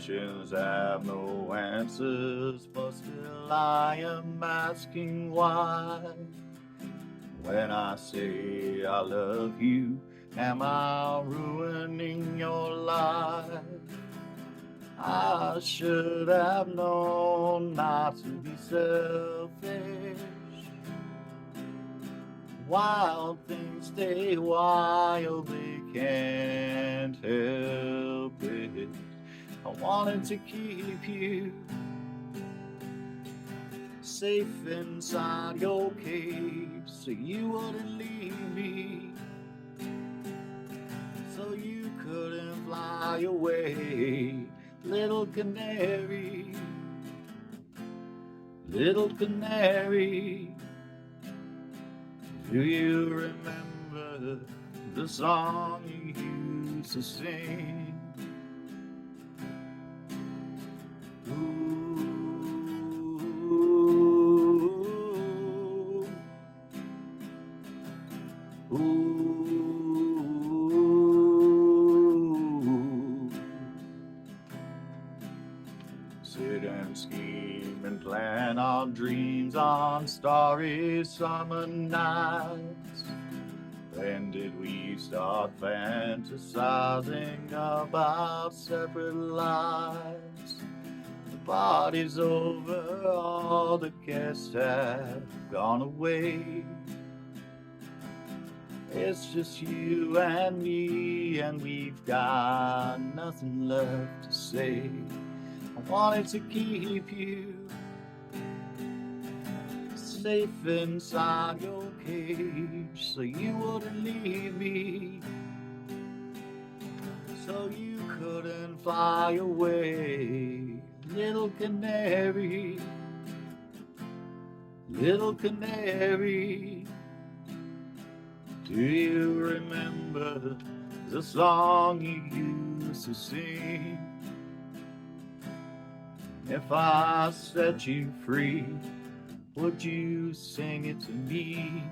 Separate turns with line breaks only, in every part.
questions have no answers, but still I am asking why. When I say I love you, am I ruining your life? I should have known not to be selfish. Wild things stay wild, they can't help it. I wanted to keep you safe inside your cage, so you wouldn't leave me, so you couldn't fly away. Little canary, little canary, do you remember the song you used to sing? Sit and scheme and plan our dreams on starry summer nights. When did we start fantasizing about separate lives? The party's over, all the guests have gone away. It's just you and me, and we've got nothing left to say. I wanted to keep you safe inside your cage, so you wouldn't leave me, so you couldn't fly away. Little canary, little canary, do you remember the song you used to sing? If I set you free, would you sing it to me?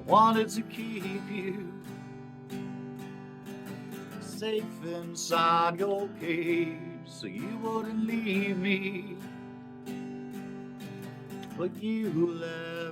Wanted to keep you safe inside your cage, so you wouldn't leave me, but you left